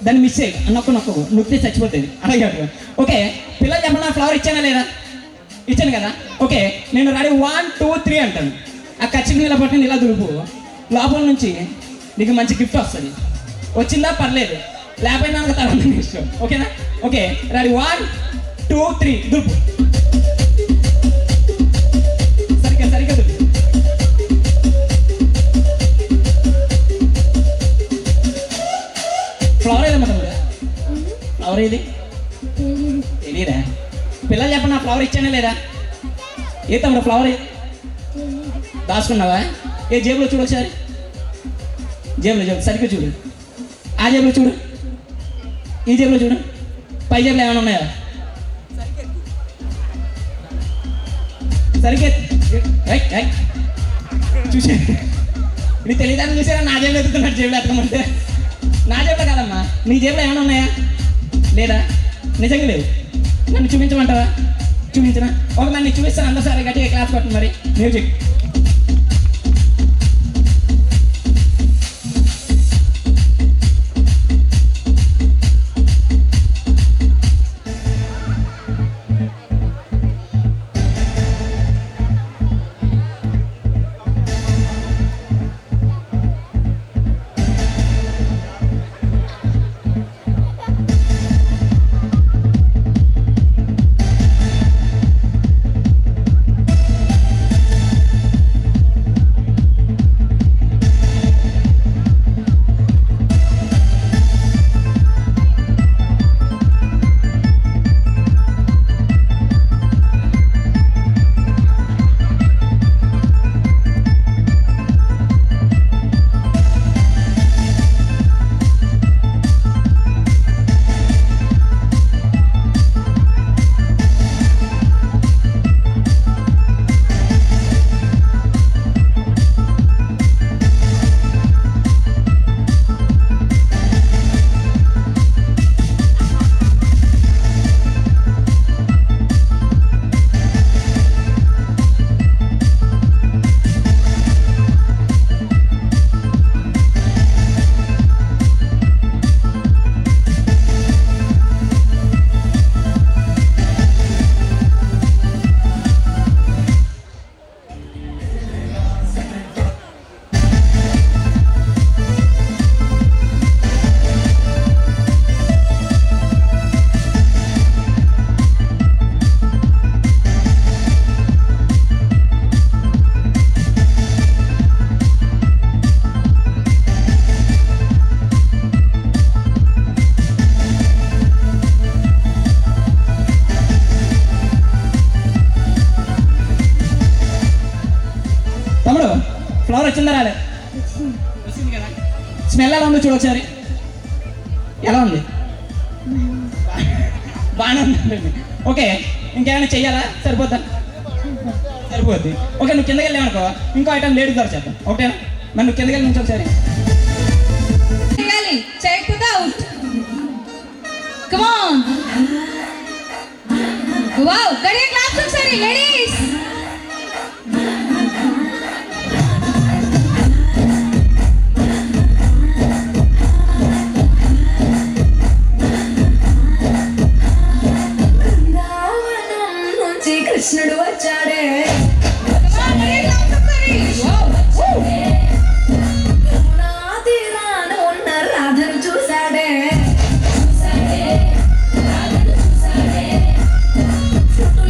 దాన్ని మిస్ చేయి నొక్కు నొక్కితే చచ్చిపోతుంది అలాగే ఓకే పిల్లలు చెప్పండి నా ఫ్లవర్ ఇచ్చానా లేదా ఇచ్చాను కదా ఓకే నేను రెడీ 1 2 3 అంటాను ఆ ఖచ్చితంగా ఇలా పట్టుకుని ఇలా దులుపు లోపల నుంచి నీకు మంచి గిఫ్ట్ వస్తుంది వచ్చిందా పర్లేదు లేకపోయినా తర్వాత ఇష్టం ఓకేనా ఓకే రెడీ 1 2 3 దులుపు సరిగ్గా దులుపు ఫ్లవర్ ఏదమ్మా తమ్ముడు ఫ్లవర్ ఏది తెలియదా పిల్లలు చెప్పండి నా ఫ్లవర్ ఇచ్చానే లేదా ఏ తమ్ముడు ఫ్లవర్ ఏది దాచుకున్నావా ఏ జేబులో చూడు ఒకసారి జేబులో సరిగ్గా చూడు ఆ జేబులో చూడు ఈ జేబులో చూడు పై జేబులో ఏమైనా ఉన్నాయా సరిగ్గా చూసా నీ తెలియదాన్ని చూసారా నా జేబులో ఎత్తుతున్నాడు జేబులో ఎత్తకమంటే నా జేబులో కాదమ్మా నీ జేబులో ఏమైనా ఉన్నాయా లేదా నిజంగా లేవు నన్ను చూపించమంటావా చూపించనా ఒక మరి నీకు చూపిస్తాను అందరూ సరే గట్టిగా క్లాస్ కొట్టండి మరి మ్యూజిక్ ఫ్లవర్ వచ్చిందా రాలే వచ్చింది కదా స్మెల్ ఎలా ఉందో చూడు ఒకసారి ఎలా ఉంది బాగానే ఉందండి ఓకే ఇంకేమైనా చెయ్యాలా సరిపోద్దా సరిపోద్ది ఓకే నువ్వు కిందకి వెళ్ళామనుకో ఇంకో ఐటమ్ లేడీ ద్వారా చేద్దాం ఓకేనా మరి నువ్వు కిందకి వెళ్ళి నుంచి ఒకసారి చేయకపోతే అవుట్ కమ్ ఆన్ వావ్ గట్టిగా క్లాప్స్ ఒకసారి లేడీస్ కృష్ణుడు వచ్చాడే ఉన్న రాధను చూసాడే చుట్టూ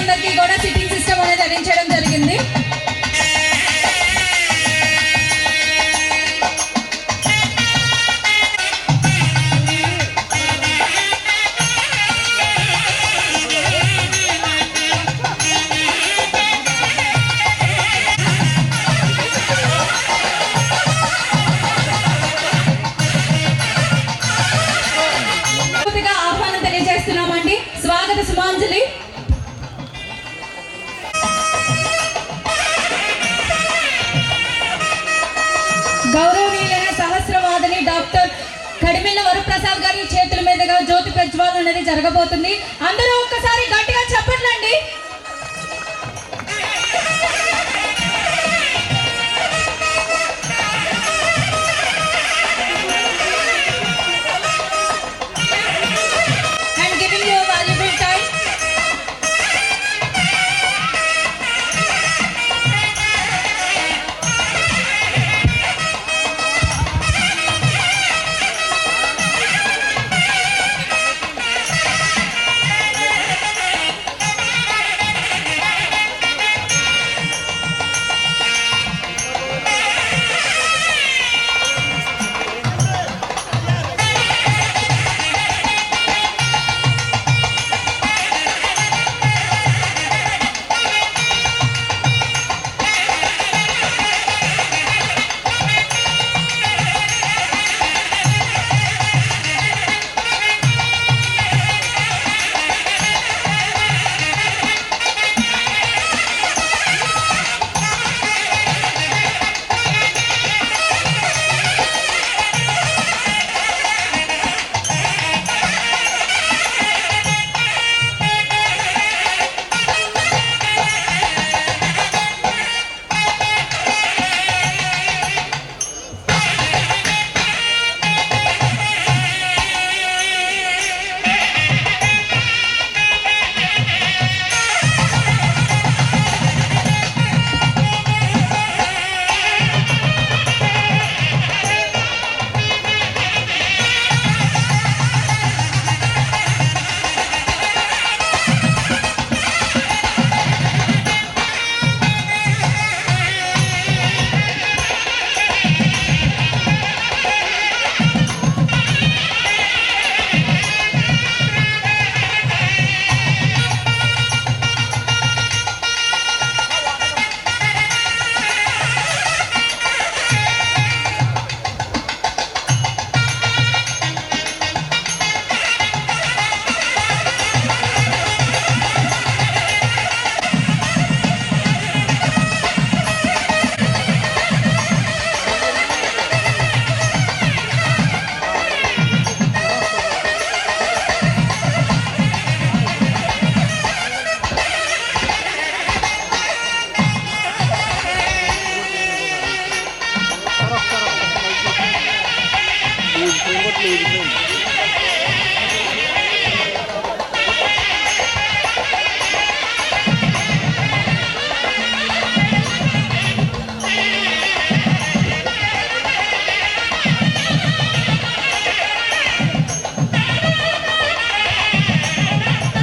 అందరికీ కూడా సిట్టింగ్ సిస్టమ్ అనేది అరేంజ్ చేయడం జరిగింది. ఆహ్వానం తెలియజేస్తున్నామండి. స్వాగత సుమాంజలి. గౌరవనీయులైన సహస్రవాదిని డాక్టర్ కడిమిల్ల వరప్రసాద్ గారి చేతుల మీదుగా జ్యోతి ప్రజ్వాలన అనేది జరగబోతుంది. అందరూ ఒక్కసారి గట్టిగా చెప్పట్లండి. And giving you a valuable time.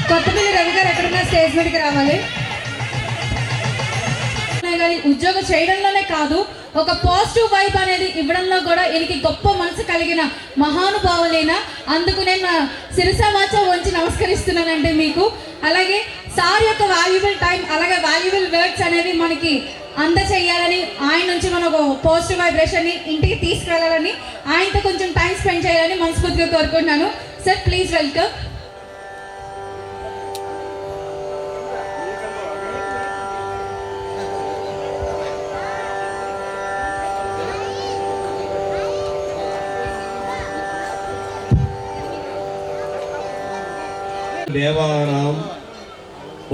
Kothapalli Ravi గారు ఎక్కడున్నా స్టేజ్ మీదకి రావాలి. ఉద్యోగం చేయడంలోనే కాదు, ఒక పాజిటివ్ వైబ్ అనేది ఇవ్వడంలో కూడా ఈయనకి గొప్ప మనసు కలిగిన మహానుభావులైన. అందుకు నేను నా శిరసావాచ వంచి నమస్కరిస్తున్నానండి మీకు. అలాగే సార్ యొక్క వాల్యుబుల్ టైం, అలాగే వాల్యుబుల్ వర్డ్స్ అనేవి మనకి అందచేయాలని, ఆయన నుంచి మనం ఒక పాజిటివ్ వైబ్రేషన్ని ఇంటికి తీసుకెళ్లాలని, ఆయనతో కొంచెం టైం స్పెండ్ చేయాలని మనస్ఫూర్తిగా కోరుకుంటున్నాను. Sir please welcome. దేవానాం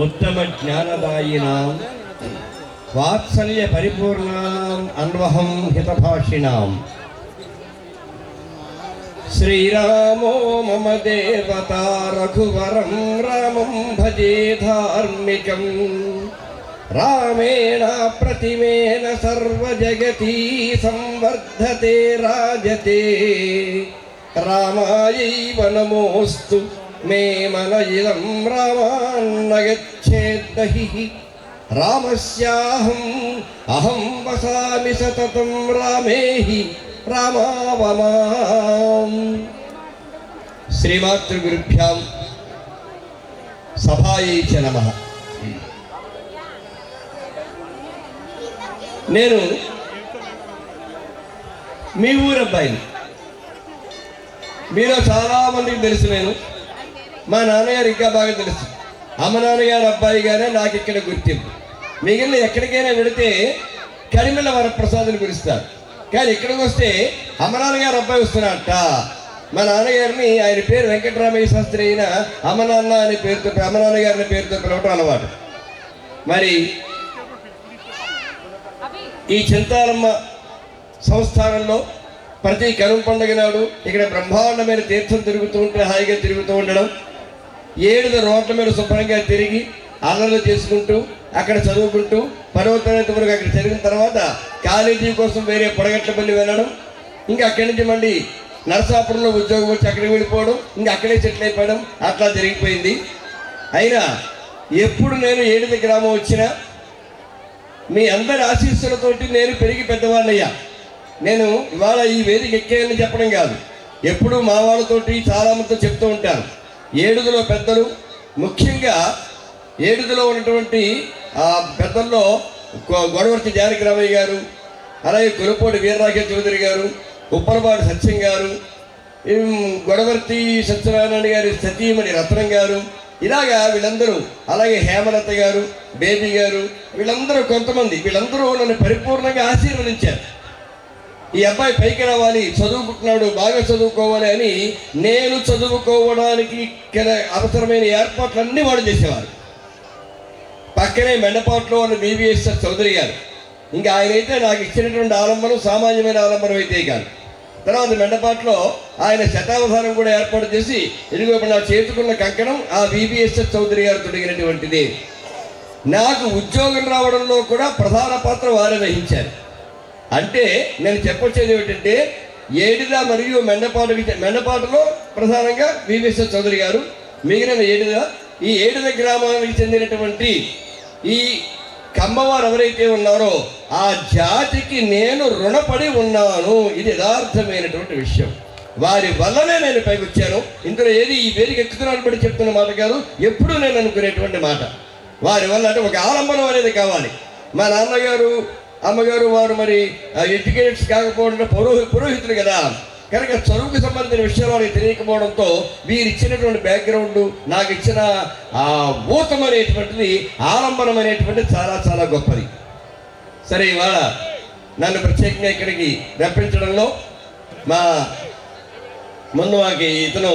ఉత్తమ జ్ఞానదాయినాం వాత్సల్య పరిపూర్ణానాం అన్వహం హితభాషిణాం. శ్రీరామో మమ దేవతా రఘువరం రామం భజే ధార్మికం. రామేణ ప్రతిమేన సర్వజగతి సంవర్ధతే రాజతే. రామాయైవ నమోస్తు మే మన ఇదం రామాన్నగచ్చేద్దహి రామస్యాహం అహం వసామి సతతం రామేహి రామావమాం. శ్రీమాతృగురుభ్యాం సభాయై చ నమః. నేను మీ ఊరు అబ్బాయిని. మీలో చాలామందికి తెలుసు. నేను మా నాన్నగారు ఇంకా బాగా తెలుసు. అమ్మ నాన్నగారు అబ్బాయిగానే నాకు ఇక్కడ గుర్తింపు. మిగిలిన ఎక్కడికైనా వెళితే కరిమిళ్ళ వరప్రసాదులు పిలుస్తారు. కానీ ఇక్కడికి వస్తే అమ్మ నాన్నగారు అబ్బాయి వస్తున్నాడట. మా నాన్నగారిని ఆయన పేరు వెంకటరామయ్య శాస్త్రి అయినా అమ్మ నాన్నగారిని పేరుతో పిలవటం అలవాటు. మరి ఈ చింతాలమ్మ సంస్థానంలో ప్రతి కరువు పండుగ నాడు ఇక్కడ బ్రహ్మాండమైన తీర్థం తిరుగుతూ ఉంటే హాయిగా తిరుగుతూ ఉండడం, 7 రోడ్ల మీద శుభ్రంగా తిరిగి అల్లర్లు చేసుకుంటూ అక్కడ చదువుకుంటూ 10వ తరగతి వరకు అక్కడ చదివిన తర్వాత కాలేజీ కోసం వేరే పొడగట్లపల్లి వెళ్ళడం, ఇంకా అక్కడి నుంచి మళ్ళీ నరసాపురంలో ఉద్యోగం వచ్చి అక్కడికి వెళ్ళిపోవడం, ఇంకా అక్కడే సెటిల్ అయిపోవడం అట్లా జరిగిపోయింది. అయినా ఎప్పుడు నేను ఏడిద గ్రామం వచ్చినా మీ అందరి ఆశీస్సులతోటి నేను పెరిగి పెద్దవాళ్ళయ్యా. నేను ఇవాళ ఈ వేదిక ఎక్కేయని చెప్పడం కాదు, ఎప్పుడూ మా వాళ్ళతోటి చాలామందితో చెప్తూ ఉంటాను. ఏడుగులో పెద్దలు, ముఖ్యంగా ఏడుగులో ఉన్నటువంటి పెద్దల్లో గొడవర్తి జానకిరామయ్య గారు, అలాగే కొలుపోటి వీరరాఘవ చౌదరి గారు, ఉప్పరపాటి సత్యం గారు, గొడవర్తి సత్యనారాయణ గారి సతీమణి రత్నం గారు, ఇలాగా వీళ్ళందరూ, అలాగే హేమలత గారు, బేబీ గారు, వీళ్ళందరూ కొంతమంది, వీళ్ళందరూ నన్ను పరిపూర్ణంగా ఆశీర్వదించారు. ఈ అబ్బాయి పైకి రావాలి, చదువుకుంటున్నాడు, బాగా చదువుకోవాలి అని నేను చదువుకోవడానికి అవసరమైన ఏర్పాట్లన్నీ వాడు చేసేవారు. పక్కనే మెండపాట్లో ఉన్న బీవీఎస్ఆర్ చౌదరి గారు, ఇంకా ఆయన అయితే నాకు ఇచ్చినటువంటి ఆలంబనం సామాన్యమైన ఆలంబనం అయితే కాదు. తర్వాత మెండపాట్లో ఆయన శతావధానం కూడా ఏర్పాటు చేసి, ఇదిగో నా చేతుకున్న కంకణం ఆ బీబీఎస్ఆర్ చౌదరి గారు తొడిగినటువంటిది. నాకు ఉద్యోగం రావడంలో కూడా ప్రధాన పాత్ర వారే వహించారు. అంటే నేను చెప్పొచ్చేది ఏమిటంటే, ఏడిద మరియు మెండపాటులో ప్రధానంగా బీబీఎస్ఆర్ చౌదరి గారు, మిగిలిన ఈ ఏడిద గ్రామానికి చెందినటువంటి ఈ కమ్మవారు ఎవరైతే ఉన్నారో ఆ జాతికి నేను రుణపడి ఉన్నాను. ఇది యథార్థమైనటువంటి విషయం. వారి వల్లనే నేను పైకి వచ్చాను. ఇందులో ఏది ఈ వేదిక ఎక్కుతున్నాను బట్టి చెప్తున్న మాట కాదు, ఎప్పుడూ నేను అనుకునేటువంటి మాట. వారి వల్ల అంటే ఒక ఆలంబనం అనేది కావాలి. మా నాన్నగారు అమ్మగారు వారు మరి ఎడ్యుకేటెడ్స్ కాకపోవడం పురోహితులు కదా, కనుక చదువుకు సంబంధించిన విషయాలు వాళ్ళకి తెలియకపోవడంతో వీరు ఇచ్చినటువంటి బ్యాక్గ్రౌండ్, నాకు ఇచ్చిన ఆ ఊతం అనేటువంటిది, ఆలంబనం అనేటువంటిది చాలా చాలా గొప్పది. సరే, ఇవాళ నన్ను ప్రత్యేకంగా ఇక్కడికి రప్పించడంలో ముందు మాకు ఇతను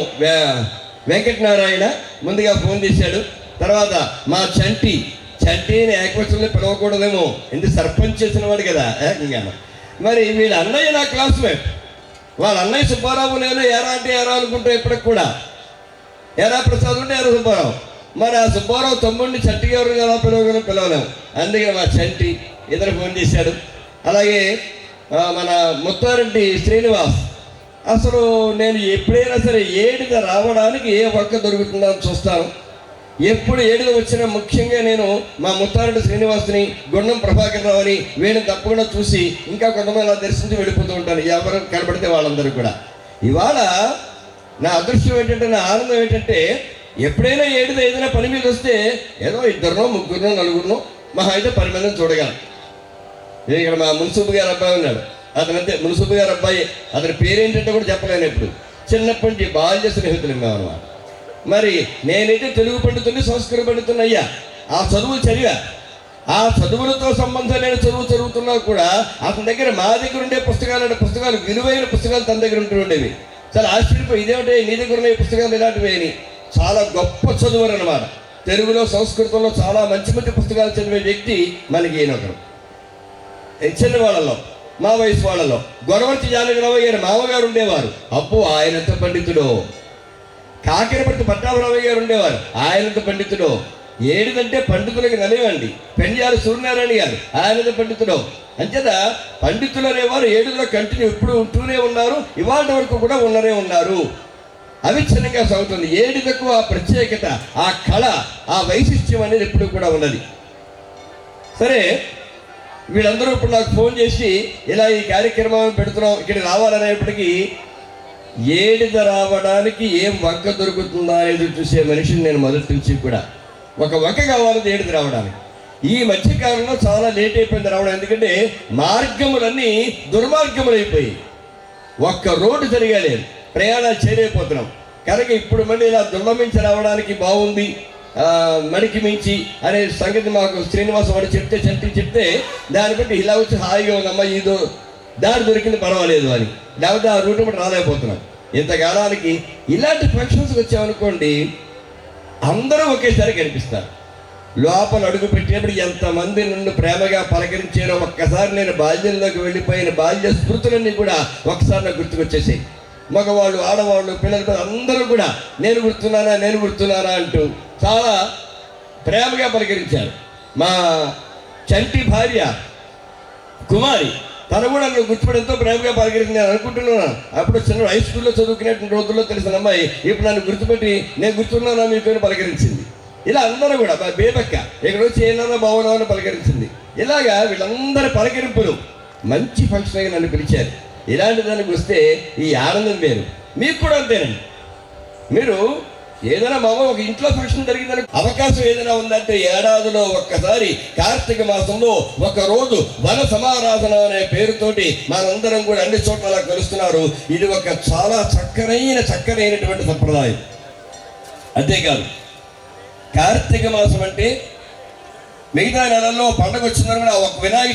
వెంకటనారాయణ ముందుగా ఫోన్ చేశాడు. తర్వాత మా చంటిని ఏకవచనంలో పిలవకూడదేమో, ఎందుకు సర్పంచ్ చేసిన వాడు కదా ఏకంగా. మరి వీళ్ళ అన్నయ్య నా క్లాస్మేట్. వాళ్ళ అన్నయ్య సుబ్బారావు, నేను ఎరా అంటే ఎరా అనుకుంటా ఇప్పటికి కూడా. ఎరా ప్రసాద్ ఉంటే ఎరా సుబ్బారావు. మరి ఆ సుబ్బారావు తమ్ముడిని చంటి గారు ఎలా పిలవలేము. అందుకే మా చంటి ఇతను ఫోన్ చేశాడు. అలాగే మన ముత్తారెడ్డి శ్రీనివాస్. అసలు నేను ఎప్పుడైనా సరే ఏడిద రావడానికి ఏ ఒక్క దొరుకుతుందో చూస్తాను. ఎప్పుడు ఏడుగా వచ్చినా ముఖ్యంగా నేను మా ముత్తారెడ్డి శ్రీనివాస్ని, గుండం ప్రభాకర్ రావుని, వీళ్ళని తప్పకుండా చూసి ఇంకా కొంతమంది అలా దర్శించి వెళ్ళిపోతూ ఉంటాను, ఎవరు కనబడితే వాళ్ళందరూ కూడా. ఇవాళ నా అదృష్టం ఏంటంటే, నా ఆనందం ఏంటంటే, ఎప్పుడైనా ఏదైనా పని మీద వస్తే ఏదో 2 3 4 మహా అయితే 10 మందిని చూడగలను. ఇక్కడ మా మున్సిపు గారు అబ్బాయి ఉన్నాడు, అతనంతే మున్సిపు గారు అబ్బాయి. అతని పేరేంటంటే కూడా చెప్పలేను. ఎప్పుడు చిన్నప్పటి నుంచి బాల్య స్నేహితులు అన్నమాట. మరి నేనైతే తెలుగు పండితుని, సంస్కృత పండితుని అయ్యా. ఆ చదువులు చదివా. ఆ చదువులతో సంబంధం లేని చదువుతున్నా కూడా అతని దగ్గర, మా దగ్గర ఉండే పుస్తకాలు విలువైన పుస్తకాలు తన దగ్గర ఉండేవి. చాలా ఆశ్చర్యపోయి, ఇదేమిటే నీ దగ్గర ఉన్న పుస్తకాలు ఇలాంటివి అని. చాలా గొప్ప చదువులు అన్నమాట. తెలుగులో, సంస్కృతంలో చాలా మంచి మంచి పుస్తకాలు చదివే వ్యక్తి మనకి ఈయనొకరు. చిన్న వాళ్ళలో, మా వయసు వాళ్ళలో గొడవర్తి జానకిరామయ్య గారు మామగారు ఉండేవారు. అబ్బో, ఆయనంత పండితుడు. కాకిరపర్తి పట్టాభరామయ్య గారు ఉండేవారు, ఆయనంత పండితుడు. ఏడుదంటే పండితులకి నలేవండి. పెండ్యాల సూర్యనారాయణ గారు, ఆయనంత పండితుడు. అంచేత పండితులు అనేవారు ఏడులో కంటిన్యూ ఎప్పుడు ఉంటూనే ఉన్నారు. ఇవాళ వరకు కూడా ఉన్నారు. అవిచ్ఛిన్నంగా సాగుతుంది. ఏడుదకు ఆ ప్రత్యేకత, ఆ కళ, ఆ వైశిష్ట్యం అనేది ఎప్పుడు కూడా ఉన్నది. సరే, వీళ్ళందరూ ఇప్పుడు నాకు ఫోన్ చేసి ఇలా ఈ కార్యక్రమం పెడుతున్నాం, ఇక్కడ రావాలనేప్పటికీ ఏడిద రావడానికి ఏం వంక దొరుకుతుందా అనేది చూసే మనిషిని నేను మొదటి నుంచి కూడా. ఒక వంక కావాలని ఏడిద రావడానికి. ఈ మధ్యకాలంలో చాలా లేట్ అయిపోయింది రావడం. ఎందుకంటే మార్గములన్నీ దుర్మార్గములు అయిపోయి ఒక్క రోడ్డు సరిగా లేదు, ప్రయాణాలు చేయలేకపోతున్నాం. కనుక ఇప్పుడు మళ్ళీ ఇలా దుర్లమించి రావడానికి బాగుంది, మడికి మించి అనే సంగతి మాకు శ్రీనివాసం వాడు చెప్తే దాన్ని బట్టి ఇలా వచ్చి హాయిగా ఉందమ్మా, ఇదో దారి దొరికింది పర్వాలేదు అని. లేకపోతే ఆ రూట్ బట్టి రాలేకపోతున్నాం. ఇంతకాలానికి ఇలాంటి ఫంక్షన్స్కి వచ్చామనుకోండి, అందరూ ఒకేసారి కనిపిస్తారు. లోపల అడుగు పెట్టినప్పుడు ఎంతమంది నన్ను ప్రేమగా పలకరించారో ఒక్కసారి నేను బాల్యంలోకి వెళ్ళిపోయిన బాల్య స్మృతులన్నీ కూడా ఒకసారి నాకు గుర్తుకొచ్చేసాయి. మగవాళ్ళు, ఆడవాళ్ళు, పిల్లలు అందరూ కూడా నేను గుర్తున్నానా అంటూ చాలా ప్రేమగా పలకరించారు. మా చంటి భార్య కుమారి తను కూడా నన్ను గుర్తుపడి ఎంతో ప్రేమగా పలకరించింది. నేను అనుకుంటున్నాను, అప్పుడు చిన్న హై స్కూల్లో చదువుకునేటువంటి రోజుల్లో తెలిసిన అమ్మాయి ఇప్పుడు నన్ను గుర్తుపెట్టి నేను గుర్తున్నానా మీకు పలకరించింది. ఇలా అందరూ కూడా బేబక్క ఇక్కడ వచ్చి ఏమన్నా బాగున్నామని పలకరించింది. ఇలాగా వీళ్ళందరి పలకరింపులు మంచి ఫంక్షన్గా నన్ను పిలిచారు. ఇలాంటి దానికి వస్తే ఈ ఆనందం వేరు. మీకు కూడా అంతేనండి. మీరు ఏదైనా ఒక ఇంట్లో ఫంక్షన్ జరిగిందని అవకాశం ఏదైనా ఉందంటే ఏడాదిలో ఒక్కసారి కార్తీక మాసంలో ఒక రోజు వన సమారాధన అనే పేరుతోటి మనందరం కూడా అన్ని చోట్ల అలా కలుస్తున్నారు. ఇది ఒక చాలా చక్కనైనటువంటి సంప్రదాయం. అంతేకాదు, కార్తీక మాసం అంటే మిగతా నెలల్లో పండగ వచ్చిందని కూడా ఒక వినాయక